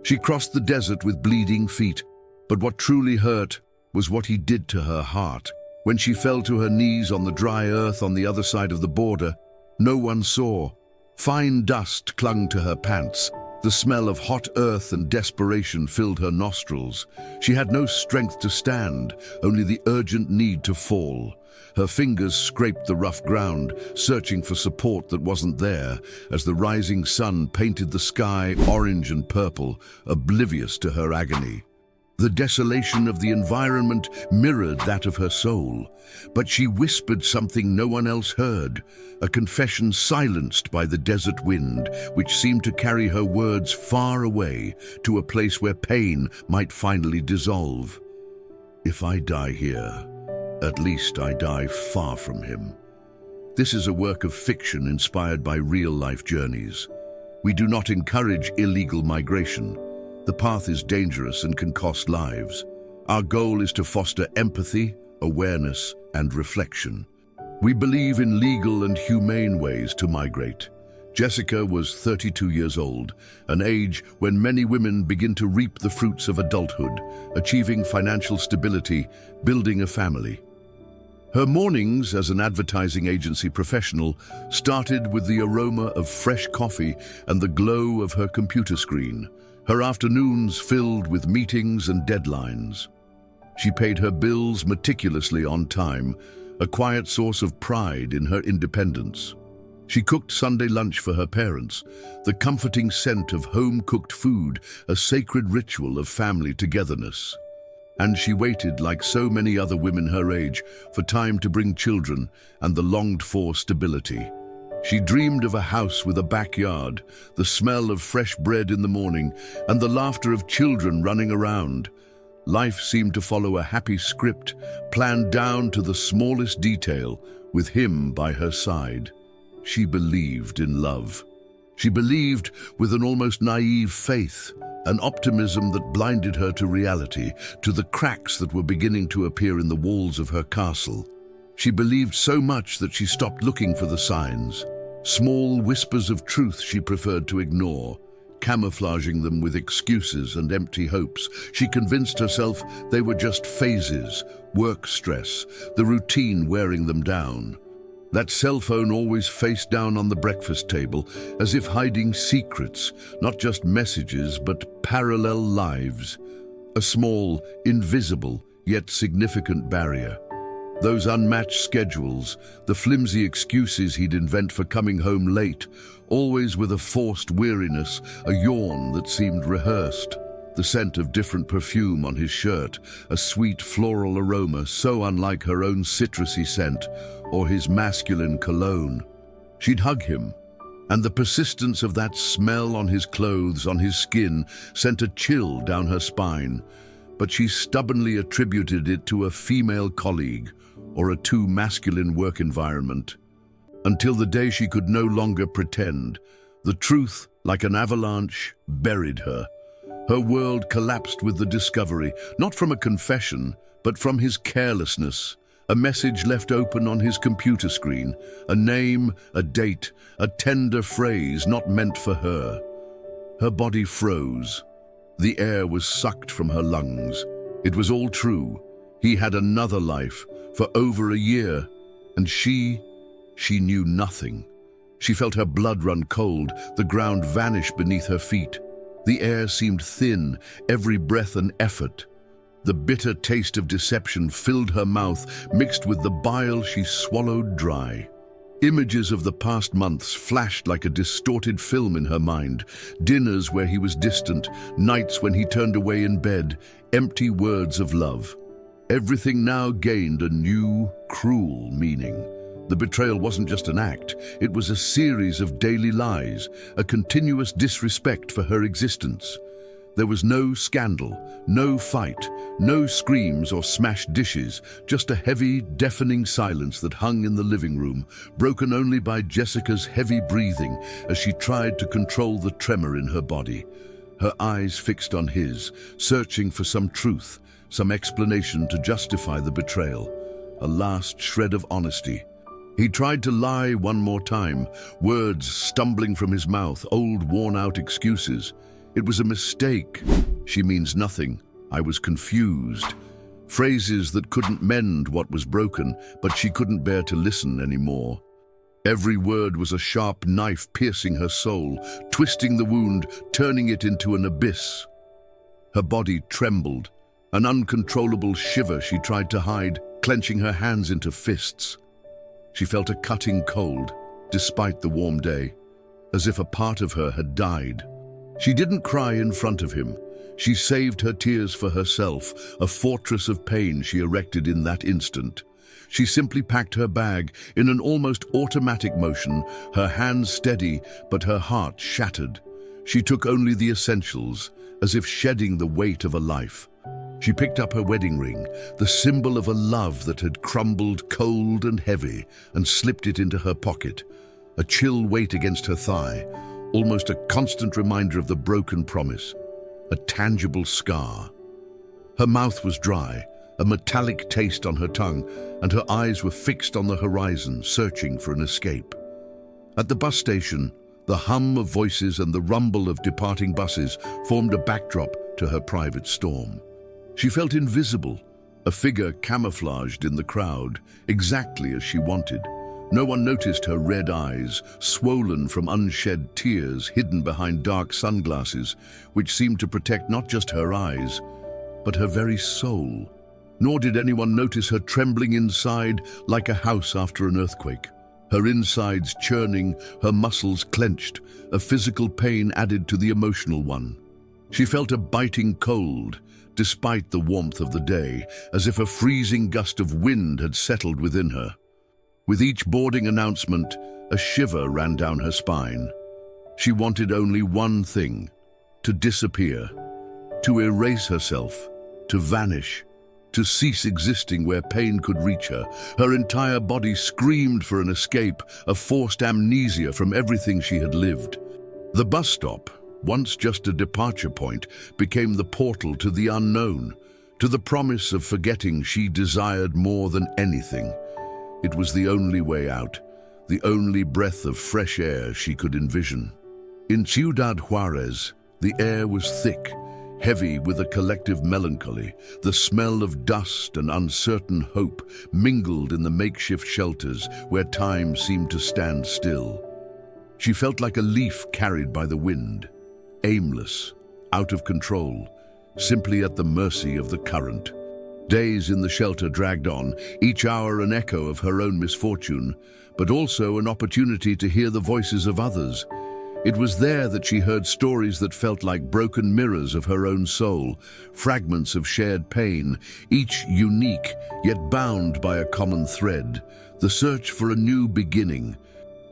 She crossed the desert with bleeding feet, but what truly hurt was what he did to her heart. When she fell to her knees on the dry earth on the other side of the border, no one saw. Fine dust clung to her pants. The smell of hot earth and desperation filled her nostrils. She had no strength to stand, only the urgent need to fall. Her fingers scraped the rough ground, searching for support that wasn't there, as the rising sun painted the sky orange and purple, oblivious to her agony. The desolation of the environment mirrored that of her soul, but she whispered something no one else heard, a confession silenced by the desert wind, which seemed to carry her words far away to a place where pain might finally dissolve. If I die here, at least I die far from him. This is a work of fiction inspired by real-life journeys. We do not encourage illegal migration. The path is dangerous and can cost lives. Our goal is to foster empathy, awareness, and reflection. We believe in legal and humane ways to migrate. Jessica was 32 years old, an age when many women begin to reap the fruits of adulthood, achieving financial stability, building a family. Her mornings as an advertising agency professional started with the aroma of fresh coffee and the glow of her computer screen. Her afternoons filled with meetings and deadlines. She paid her bills meticulously on time, a quiet source of pride in her independence. She cooked Sunday lunch for her parents, the comforting scent of home-cooked food, a sacred ritual of family togetherness. And she waited, like so many other women her age, for time to bring children and the longed-for stability. She dreamed of a house with a backyard, the smell of fresh bread in the morning, and the laughter of children running around. Life seemed to follow a happy script, planned down to the smallest detail, with him by her side. She believed in love. She believed with an almost naive faith, an optimism that blinded her to reality, to the cracks that were beginning to appear in the walls of her castle. She believed so much that she stopped looking for the signs. Small whispers of truth she preferred to ignore, camouflaging them with excuses and empty hopes. She convinced herself they were just phases, work stress, the routine wearing them down. That cell phone always face down on the breakfast table, as if hiding secrets, not just messages, but parallel lives. A small, invisible, yet significant barrier. Those unmatched schedules, the flimsy excuses he'd invent for coming home late, always with a forced weariness, a yawn that seemed rehearsed. The scent of different perfume on his shirt, a sweet floral aroma so unlike her own citrusy scent, or his masculine cologne. She'd hug him, and the persistence of that smell on his clothes, on his skin, sent a chill down her spine. But she stubbornly attributed it to a female colleague, or a too masculine work environment. Until the day she could no longer pretend. The truth, like an avalanche, buried her. Her world collapsed with the discovery, not from a confession, but from his carelessness. A message left open on his computer screen, a name, a date, a tender phrase not meant for her. Her body froze. The air was sucked from her lungs. It was all true. He had another life, for over a year, and she knew nothing. She felt her blood run cold, the ground vanish beneath her feet. The air seemed thin, every breath an effort. The bitter taste of deception filled her mouth, mixed with the bile she swallowed dry. Images of the past months flashed like a distorted film in her mind. Dinners where he was distant, nights when he turned away in bed, empty words of love. Everything now gained a new, cruel meaning. The betrayal wasn't just an act, it was a series of daily lies, a continuous disrespect for her existence. There was no scandal, no fight, no screams or smashed dishes, just a heavy, deafening silence that hung in the living room, broken only by Jessica's heavy breathing as she tried to control the tremor in her body. Her eyes fixed on his, searching for some truth, some explanation to justify the betrayal, a last shred of honesty. He tried to lie one more time, words stumbling from his mouth, old worn-out excuses. It was a mistake. She means nothing. I was confused. Phrases that couldn't mend what was broken, but she couldn't bear to listen anymore. Every word was a sharp knife piercing her soul, twisting the wound, turning it into an abyss. Her body trembled, an uncontrollable shiver she tried to hide, clenching her hands into fists. She felt a cutting cold, despite the warm day, as if a part of her had died. She didn't cry in front of him. She saved her tears for herself, a fortress of pain she erected in that instant. She simply packed her bag in an almost automatic motion, her hands steady, but her heart shattered. She took only the essentials, as if shedding the weight of a life. She picked up her wedding ring, the symbol of a love that had crumbled cold and heavy, and slipped it into her pocket, a chill weight against her thigh, almost a constant reminder of the broken promise, a tangible scar. Her mouth was dry, a metallic taste on her tongue, and her eyes were fixed on the horizon, searching for an escape. At the bus station, the hum of voices and the rumble of departing buses formed a backdrop to her private storm. She felt invisible, a figure camouflaged in the crowd, exactly as she wanted. No one noticed her red eyes, swollen from unshed tears hidden behind dark sunglasses, which seemed to protect not just her eyes, but her very soul. Nor did anyone notice her trembling inside like a house after an earthquake. Her insides churning, her muscles clenched, a physical pain added to the emotional one. She felt a biting cold, despite the warmth of the day, as if a freezing gust of wind had settled within her. With each boarding announcement, a shiver ran down her spine. She wanted only one thing: to disappear, to erase herself, to vanish, to cease existing where pain could reach her. Her entire body screamed for an escape, a forced amnesia from everything she had lived. The bus stop, once just a departure point, became the portal to the unknown, to the promise of forgetting she desired more than anything. It was the only way out, the only breath of fresh air she could envision. In Ciudad Juarez, the air was thick, heavy with a collective melancholy. The smell of dust and uncertain hope mingled in the makeshift shelters where time seemed to stand still. She felt like a leaf carried by the wind, aimless, out of control, simply at the mercy of the current. Days in the shelter dragged on, each hour an echo of her own misfortune, but also an opportunity to hear the voices of others. It was there that she heard stories that felt like broken mirrors of her own soul, fragments of shared pain, each unique, yet bound by a common thread, the search for a new beginning.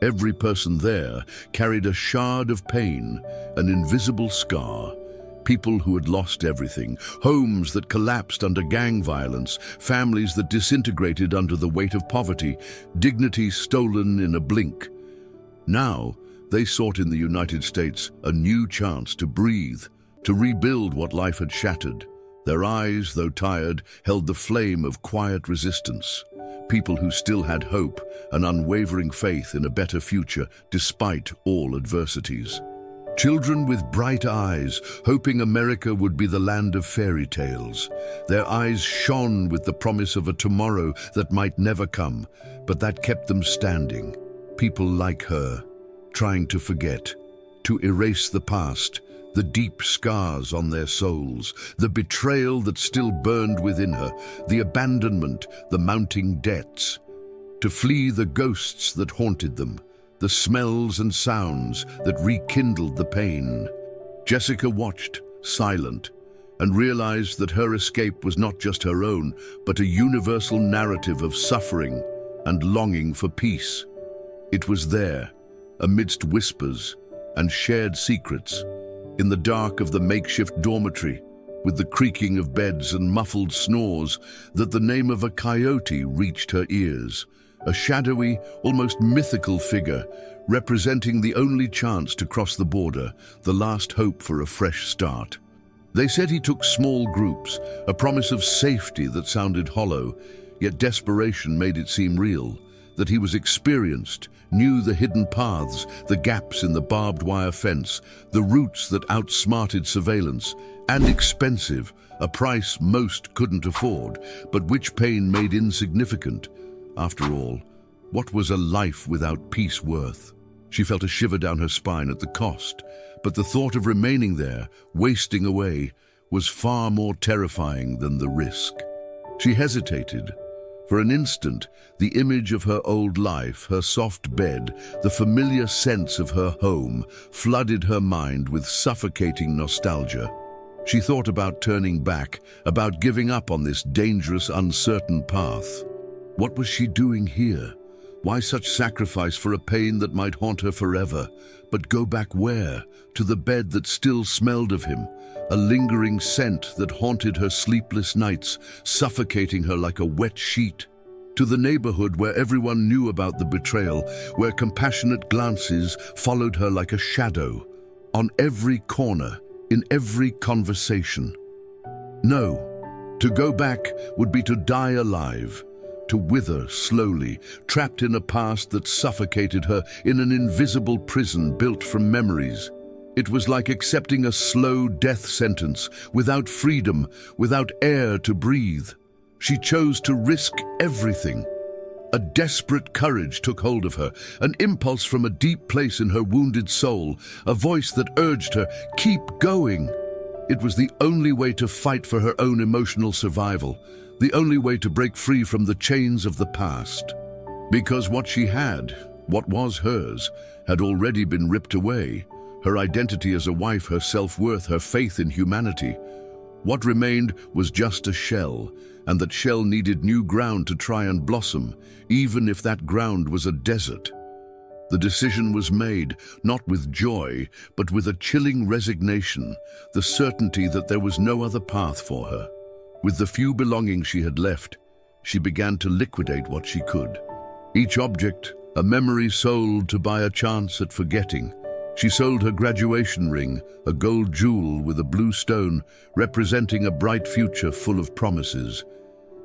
Every person there carried a shard of pain, an invisible scar. People who had lost everything, homes that collapsed under gang violence, families that disintegrated under the weight of poverty, dignity stolen in a blink. Now, they sought in the United States a new chance to breathe, to rebuild what life had shattered. Their eyes, though tired, held the flame of quiet resistance. People who still had hope, an unwavering faith in a better future despite all adversities. Children with bright eyes, hoping America would be the land of fairy tales. Their eyes shone with the promise of a tomorrow that might never come, but that kept them standing. People like her, trying to forget, to erase the past, the deep scars on their souls, the betrayal that still burned within her, the abandonment, the mounting debts. To flee the ghosts that haunted them, the smells and sounds that rekindled the pain. Jessica watched, silent, and realized that her escape was not just her own, but a universal narrative of suffering and longing for peace. It was there, amidst whispers and shared secrets, in the dark of the makeshift dormitory, with the creaking of beds and muffled snores, that the name of a coyote reached her ears. A shadowy, almost mythical figure, representing the only chance to cross the border, the last hope for a fresh start. They said he took small groups, a promise of safety that sounded hollow, yet desperation made it seem real. that he was experienced, knew the hidden paths, the gaps in the barbed wire fence, the routes that outsmarted surveillance, and expensive, a price most couldn't afford, but which pain made insignificant. After all, what was a life without peace worth? She felt a shiver down her spine at the cost, but the thought of remaining there, wasting away, was far more terrifying than the risk. She hesitated. For an instant, the image of her old life, her soft bed, the familiar sense of her home, flooded her mind with suffocating nostalgia. She thought about turning back, about giving up on this dangerous, uncertain path. What was she doing here? Why such sacrifice for a pain that might haunt her forever? But go back where? To the bed that still smelled of him, a lingering scent that haunted her sleepless nights, suffocating her like a wet sheet. To the neighborhood where everyone knew about the betrayal, where compassionate glances followed her like a shadow, on every corner, in every conversation. No, to go back would be to die alive, to wither slowly, trapped in a past that suffocated her in an invisible prison built from memories. It was like accepting a slow death sentence, without freedom, without air to breathe. She chose to risk everything. A desperate courage took hold of her, an impulse from a deep place in her wounded soul, a voice that urged her, keep going. It was the only way to fight for her own emotional survival, the only way to break free from the chains of the past. Because what she had, what was hers, had already been ripped away. Her identity as a wife, her self-worth, her faith in humanity. What remained was just a shell, and that shell needed new ground to try and blossom, even if that ground was a desert. The decision was made, not with joy, but with a chilling resignation, the certainty that there was no other path for her. With the few belongings she had left, she began to liquidate what she could. Each object, a memory sold to buy a chance at forgetting. She sold her graduation ring, a gold jewel with a blue stone representing a bright future full of promises.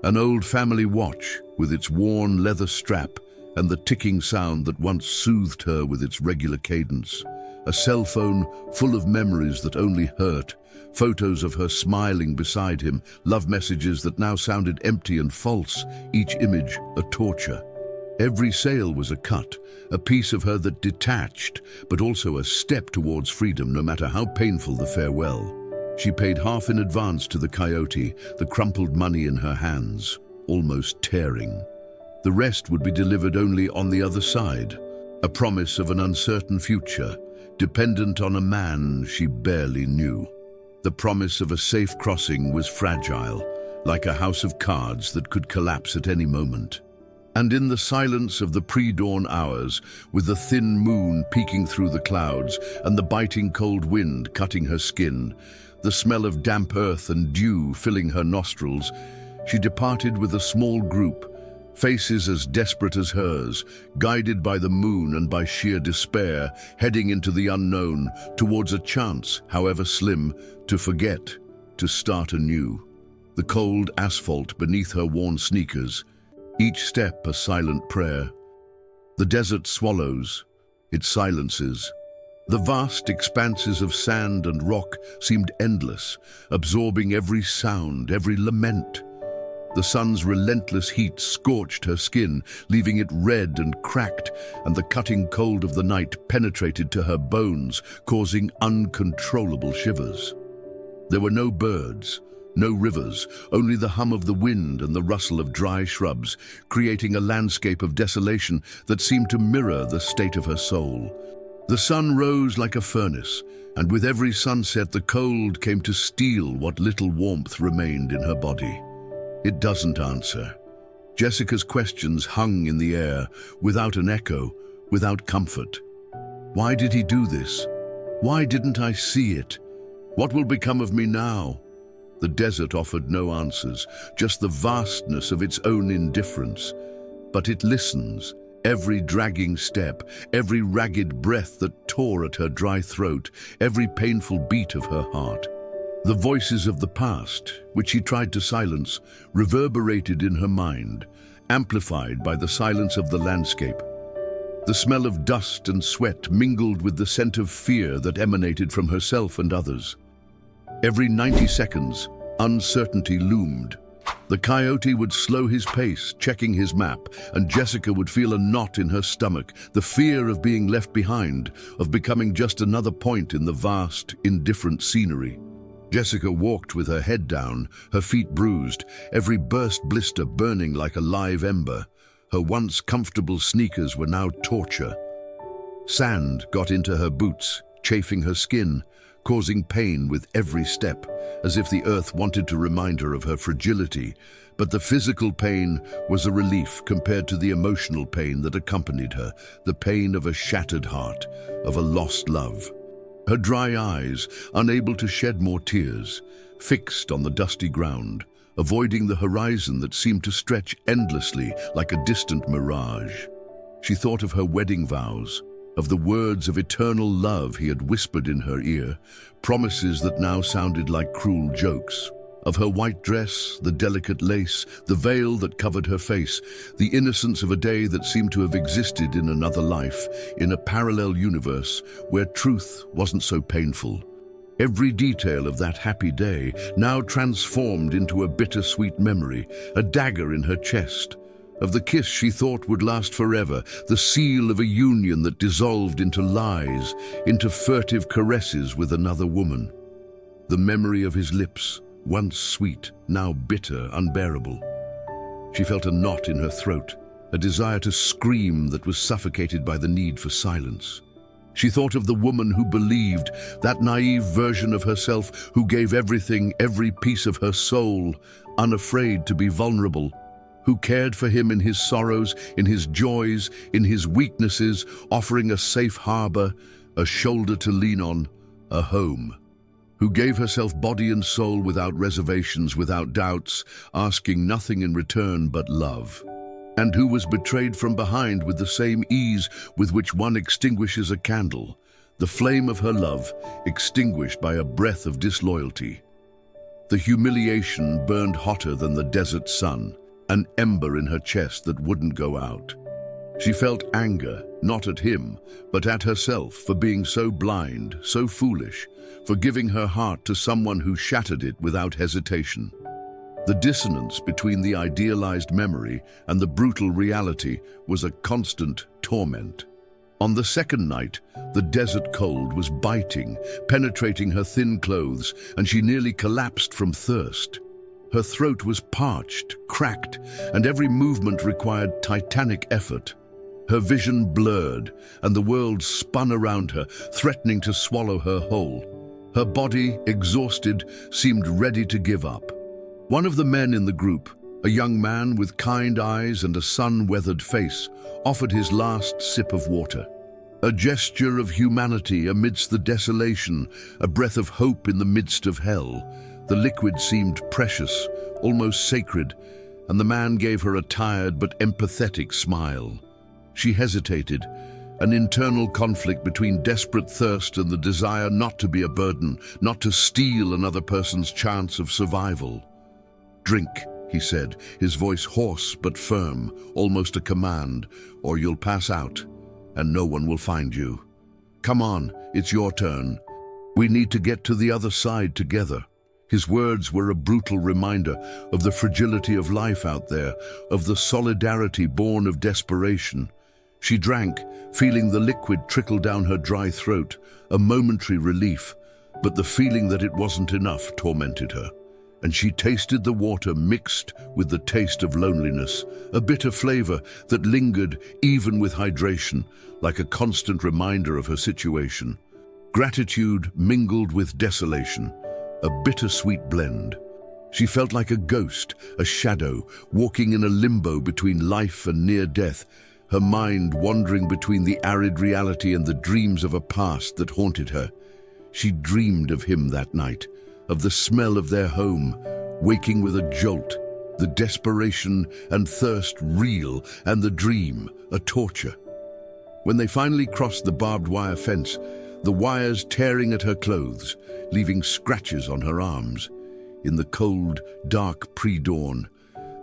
An old family watch with its worn leather strap and the ticking sound that once soothed her with its regular cadence. A cell phone full of memories that only hurt, photos of her smiling beside him, love messages that now sounded empty and false, each image a torture. Every sale was a cut, a piece of her that detached, but also a step towards freedom, no matter how painful the farewell. She paid half in advance to the coyote, the crumpled money in her hands, almost tearing. The rest would be delivered only on the other side, a promise of an uncertain future, dependent on a man she barely knew. The promise of a safe crossing was fragile, like a house of cards that could collapse at any moment. And in the silence of the pre-dawn hours, with the thin moon peeking through the clouds and the biting cold wind cutting her skin, the smell of damp earth and dew filling her nostrils, she departed with a small group, faces as desperate as hers, guided by the moon and by sheer despair, heading into the unknown, towards a chance, however slim, to forget, to start anew. The cold asphalt beneath her worn sneakers, each step a silent prayer. The desert swallows, it silences. The vast expanses of sand and rock seemed endless, absorbing every sound, every lament. The sun's relentless heat scorched her skin, leaving it red and cracked, and the cutting cold of the night penetrated to her bones, causing uncontrollable shivers. There were no birds, no rivers, only the hum of the wind and the rustle of dry shrubs, creating a landscape of desolation that seemed to mirror the state of her soul. The sun rose like a furnace, and with every sunset the cold came to steal what little warmth remained in her body. It doesn't answer. Jessica's questions hung in the air, without an echo, without comfort. Why did he do this? Why didn't I see it? What will become of me now? The desert offered no answers, just the vastness of its own indifference. But it listens, every dragging step, every ragged breath that tore at her dry throat, every painful beat of her heart. The voices of the past, which she tried to silence, reverberated in her mind, amplified by the silence of the landscape. The smell of dust and sweat mingled with the scent of fear that emanated from herself and others. Every 90 seconds, uncertainty loomed. The coyote would slow his pace, checking his map, and Jessica would feel a knot in her stomach, the fear of being left behind, of becoming just another point in the vast, indifferent scenery. Jessica walked with her head down, her feet bruised, every burst blister burning like a live ember. Her once comfortable sneakers were now torture. Sand got into her boots, chafing her skin, causing pain with every step, as if the earth wanted to remind her of her fragility. But the physical pain was a relief compared to the emotional pain that accompanied her, the pain of a shattered heart, of a lost love. Her dry eyes, unable to shed more tears, fixed on the dusty ground, avoiding the horizon that seemed to stretch endlessly like a distant mirage. She thought of her wedding vows, of the words of eternal love he had whispered in her ear, promises that now sounded like cruel jokes. Of her white dress, the delicate lace, the veil that covered her face, the innocence of a day that seemed to have existed in another life, in a parallel universe where truth wasn't so painful. Every detail of that happy day now transformed into a bittersweet memory, a dagger in her chest. Of the kiss she thought would last forever, the seal of a union that dissolved into lies, into furtive caresses with another woman. The memory of his lips, once sweet, now bitter, unbearable. She felt a knot in her throat, a desire to scream that was suffocated by the need for silence. She thought of the woman who believed, that naive version of herself who gave everything, every piece of her soul, unafraid to be vulnerable, who cared for him in his sorrows, in his joys, in his weaknesses, offering a safe harbor, a shoulder to lean on, a home. Who gave herself body and soul without reservations, without doubts, asking nothing in return but love. And who was betrayed from behind with the same ease with which one extinguishes a candle, the flame of her love extinguished by a breath of disloyalty. The humiliation burned hotter than the desert sun, an ember in her chest that wouldn't go out. She felt anger, not at him, but at herself for being so blind, so foolish, for giving her heart to someone who shattered it without hesitation. The dissonance between the idealized memory and the brutal reality was a constant torment. On the second night, the desert cold was biting, penetrating her thin clothes, and she nearly collapsed from thirst. Her throat was parched, cracked, and every movement required titanic effort. Her vision blurred, and the world spun around her, threatening to swallow her whole. Her body, exhausted, seemed ready to give up. One of the men in the group, a young man with kind eyes and a sun-weathered face, offered his last sip of water. A gesture of humanity amidst the desolation, a breath of hope in the midst of hell. The liquid seemed precious, almost sacred, and the man gave her a tired but empathetic smile. She hesitated, an internal conflict between desperate thirst and the desire not to be a burden, not to steal another person's chance of survival. "Drink," he said, his voice hoarse but firm, almost a command, "or you'll pass out, and no one will find you. Come on, it's your turn. We need to get to the other side together." His words were a brutal reminder of the fragility of life out there, of the solidarity born of desperation. She drank, feeling the liquid trickle down her dry throat, a momentary relief, but the feeling that it wasn't enough tormented her. And she tasted the water mixed with the taste of loneliness, a bitter flavor that lingered even with hydration, like a constant reminder of her situation. Gratitude mingled with desolation, a bittersweet blend. She felt like a ghost, a shadow, walking in a limbo between life and near death, her mind wandering between the arid reality and the dreams of a past that haunted her. She dreamed of him that night, of the smell of their home, waking with a jolt, the desperation and thirst real, and the dream a torture. When they finally crossed the barbed wire fence, the wires tearing at her clothes, leaving scratches on her arms. In the cold, dark pre-dawn,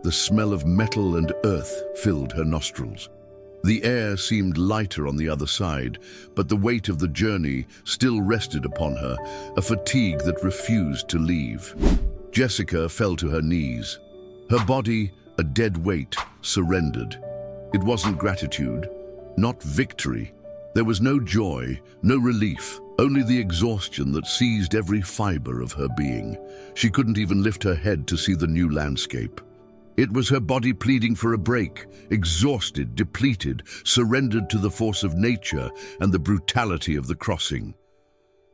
The smell of metal and earth filled her nostrils. The air seemed lighter on the other side, but the weight of the journey still rested upon her, a fatigue that refused to leave. Jessica fell to her knees. Her body, a dead weight, surrendered. It wasn't gratitude, not victory. There was no joy, no relief, only the exhaustion that seized every fiber of her being. She couldn't even lift her head to see the new landscape. It was her body pleading for a break, exhausted, depleted, surrendered to the force of nature and the brutality of the crossing.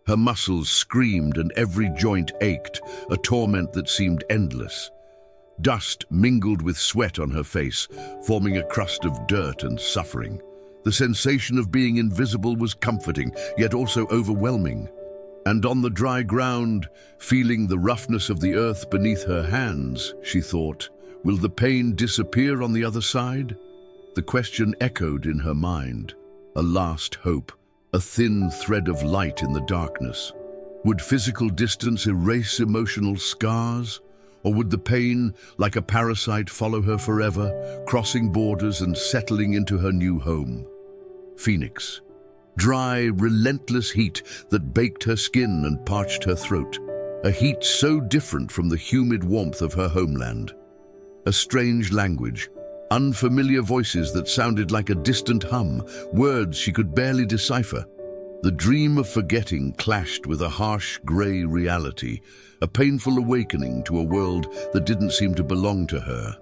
Her muscles screamed and every joint ached, a torment that seemed endless. Dust mingled with sweat on her face, forming a crust of dirt and suffering. The sensation of being invisible was comforting, yet also overwhelming. And on the dry ground, feeling the roughness of the earth beneath her hands, she thought, will the pain disappear on the other side? The question echoed in her mind, a last hope, a thin thread of light in the darkness. Would physical distance erase emotional scars? Or would the pain, like a parasite, follow her forever, crossing borders and settling into her new home? Phoenix. Dry, relentless heat that baked her skin and parched her throat. A heat so different from the humid warmth of her homeland. A strange language, unfamiliar voices that sounded like a distant hum, words she could barely decipher. The dream of forgetting clashed with a harsh, grey reality, a painful awakening to a world that didn't seem to belong to her.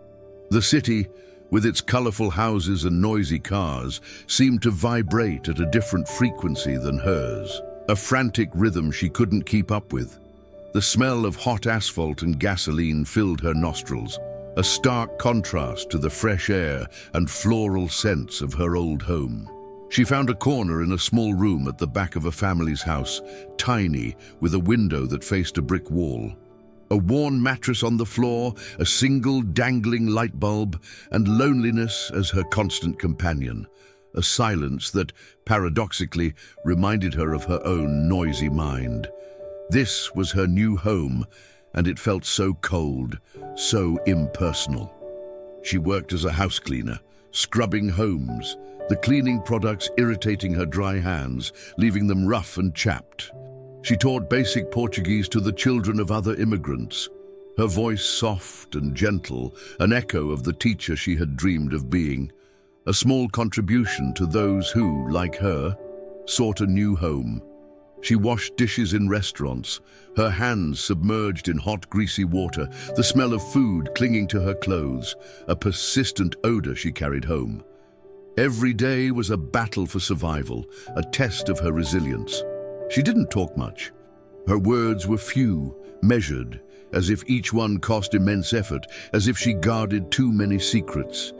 The city, with its colourful houses and noisy cars, seemed to vibrate at a different frequency than hers, a frantic rhythm she couldn't keep up with. The smell of hot asphalt and gasoline filled her nostrils, a stark contrast to the fresh air and floral scents of her old home. She found a corner in a small room at the back of a family's house, tiny, with a window that faced a brick wall. A worn mattress on the floor, a single dangling light bulb, and loneliness as her constant companion. A silence that, paradoxically, reminded her of her own noisy mind. This was her new home, and it felt so cold, so impersonal. She worked as a house cleaner, scrubbing homes, the cleaning products irritating her dry hands, leaving them rough and chapped. She taught basic Portuguese to the children of other immigrants, her voice soft and gentle, an echo of the teacher she had dreamed of being, a small contribution to those who, like her, sought a new home. She washed dishes in restaurants, her hands submerged in hot, greasy water, the smell of food clinging to her clothes, a persistent odor she carried home. Every day was a battle for survival, a test of her resilience. She didn't talk much. Her words were few, measured, as if each one cost immense effort, as if she guarded too many secrets.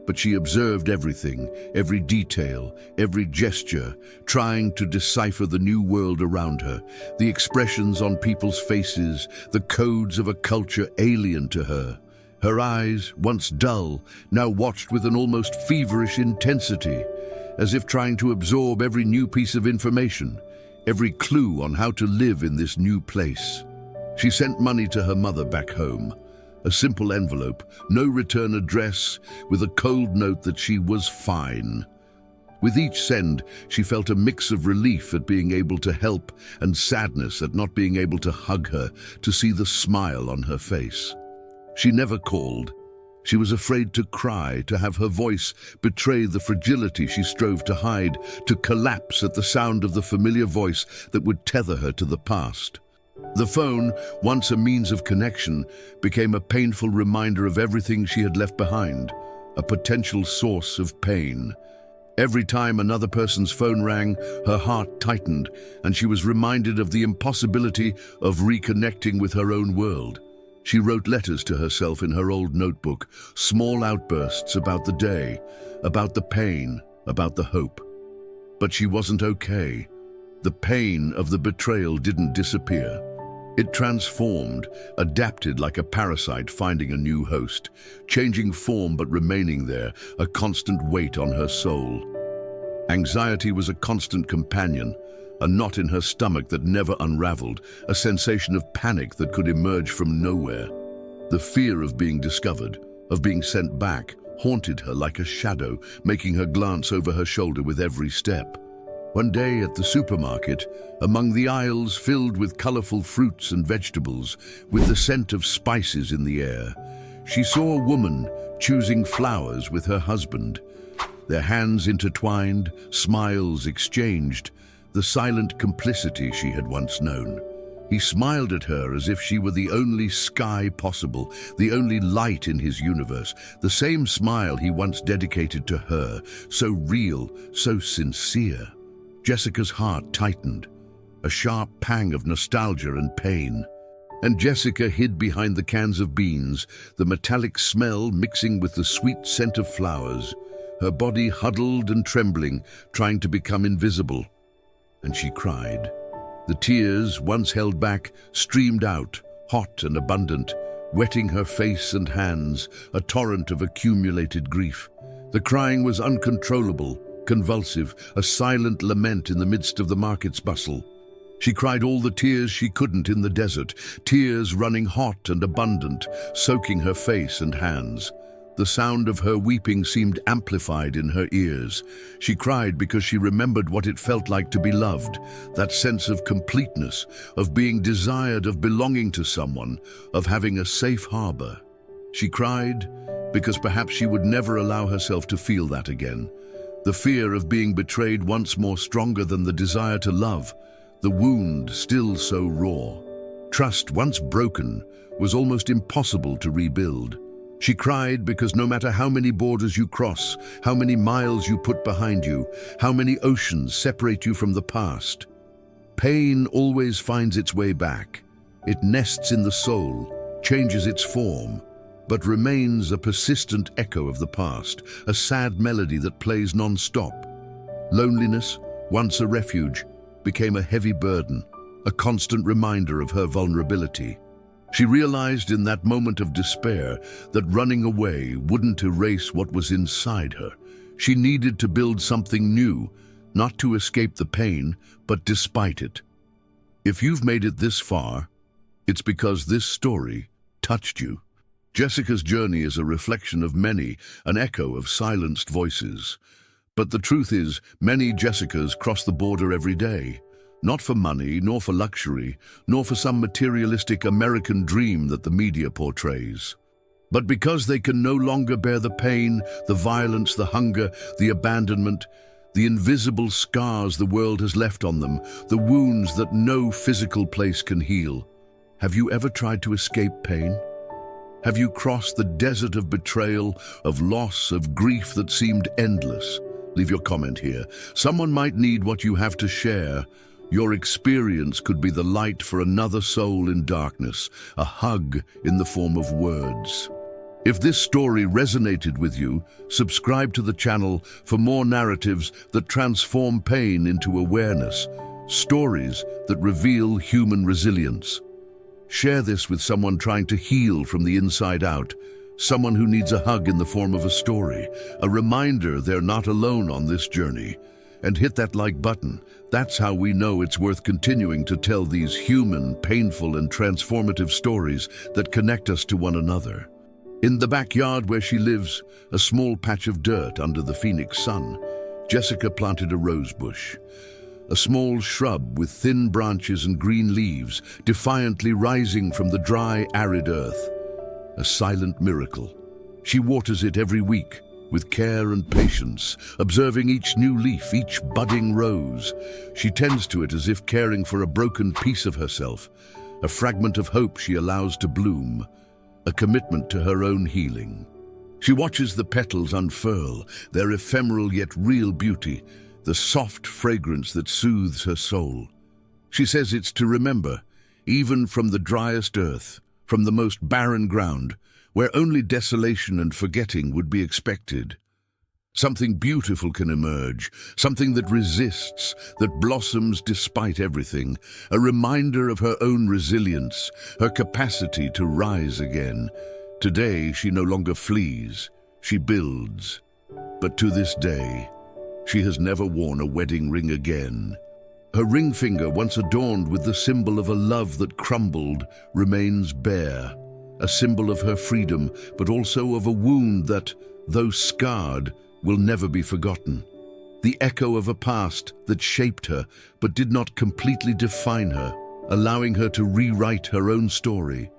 But she observed everything, every detail, every gesture, trying to decipher the new world around her, the expressions on people's faces, the codes of a culture alien to her. Her eyes, once dull, now watched with an almost feverish intensity, as if trying to absorb every new piece of information, every clue on how to live in this new place. She sent money to her mother back home. A simple envelope, no return address, with a cold note that she was fine. With each send, she felt a mix of relief at being able to help and sadness at not being able to hug her, to see the smile on her face. She never called. She was afraid to cry, to have her voice betray the fragility she strove to hide, to collapse at the sound of the familiar voice that would tether her to the past. The phone, once a means of connection, became a painful reminder of everything she had left behind, a potential source of pain. Every time another person's phone rang, her heart tightened, and she was reminded of the impossibility of reconnecting with her own world. She wrote letters to herself in her old notebook, small outbursts about the day, about the pain, about the hope. But she wasn't okay. The pain of the betrayal didn't disappear. It transformed, adapted like a parasite finding a new host, changing form but remaining there, a constant weight on her soul. Anxiety was a constant companion, a knot in her stomach that never unraveled, a sensation of panic that could emerge from nowhere. The fear of being discovered, of being sent back haunted her like a shadow, making her glance over her shoulder with every step. One day at the supermarket, among the aisles filled with colorful fruits and vegetables, with the scent of spices in the air, she saw a woman choosing flowers with her husband. Their hands intertwined, smiles exchanged, the silent complicity she had once known. He smiled at her as if she were the only sky possible, the only light in his universe, the same smile he once dedicated to her, so real, so sincere. Jessica's heart tightened, a sharp pang of nostalgia and pain. And Jessica hid behind the cans of beans, the metallic smell mixing with the sweet scent of flowers, her body huddled and trembling, trying to become invisible. And she cried. The tears, once held back, streamed out, hot and abundant, wetting her face and hands, a torrent of accumulated grief. The crying was uncontrollable, convulsive, a silent lament in the midst of the market's bustle. She cried all the tears she couldn't in the desert, tears running hot and abundant, soaking her face and hands. The sound of her weeping seemed amplified in her ears. She cried because she remembered what it felt like to be loved, that sense of completeness, of being desired, of belonging to someone, of having a safe harbor. She cried because perhaps she would never allow herself to feel that again. The fear of being betrayed once more stronger than the desire to love, the wound still so raw. Trust, once broken, was almost impossible to rebuild. She cried because no matter how many borders you cross, how many miles you put behind you, how many oceans separate you from the past, pain always finds its way back. It nests in the soul, changes its form, but remains a persistent echo of the past, a sad melody that plays non-stop. Loneliness, once a refuge, became a heavy burden, a constant reminder of her vulnerability. She realized in that moment of despair that running away wouldn't erase what was inside her. She needed to build something new, not to escape the pain, but despite it. If you've made it this far, it's because this story touched you. Jessica's journey is a reflection of many, an echo of silenced voices. But the truth is, many Jessicas cross the border every day. Not for money, nor for luxury, nor for some materialistic American dream that the media portrays, but because they can no longer bear the pain, the violence, the hunger, the abandonment, the invisible scars the world has left on them, the wounds that no physical place can heal. Have you ever tried to escape pain? Have you crossed the desert of betrayal, of loss, of grief that seemed endless? Leave your comment here. Someone might need what you have to share. Your experience could be the light for another soul in darkness, a hug in the form of words. If this story resonated with you, subscribe to the channel for more narratives that transform pain into awareness, stories that reveal human resilience. Share this with someone trying to heal from the inside out, someone who needs a hug in the form of a story, a reminder they're not alone on this journey. And hit that like button. That's how we know it's worth continuing to tell these human, painful, and transformative stories that connect us to one another. In the backyard where she lives, a small patch of dirt under the Phoenix sun, Jessica planted a rose bush. A small shrub with thin branches and green leaves, defiantly rising from the dry, arid earth. A silent miracle. She waters it every week, with care and patience, observing each new leaf, each budding rose. She tends to it as if caring for a broken piece of herself, a fragment of hope she allows to bloom, a commitment to her own healing. She watches the petals unfurl, their ephemeral yet real beauty, the soft fragrance that soothes her soul. She says it's to remember, even from the driest earth, from the most barren ground, where only desolation and forgetting would be expected. Something beautiful can emerge, something that resists, that blossoms despite everything, a reminder of her own resilience, her capacity to rise again. Today she no longer flees, she builds. But to this day, she has never worn a wedding ring again. Her ring finger, once adorned with the symbol of a love that crumbled, remains bare. a symbol of her freedom, but also of a wound that, though scarred, will never be forgotten. The echo of a past that shaped her, but did not completely define her, allowing her to rewrite her own story.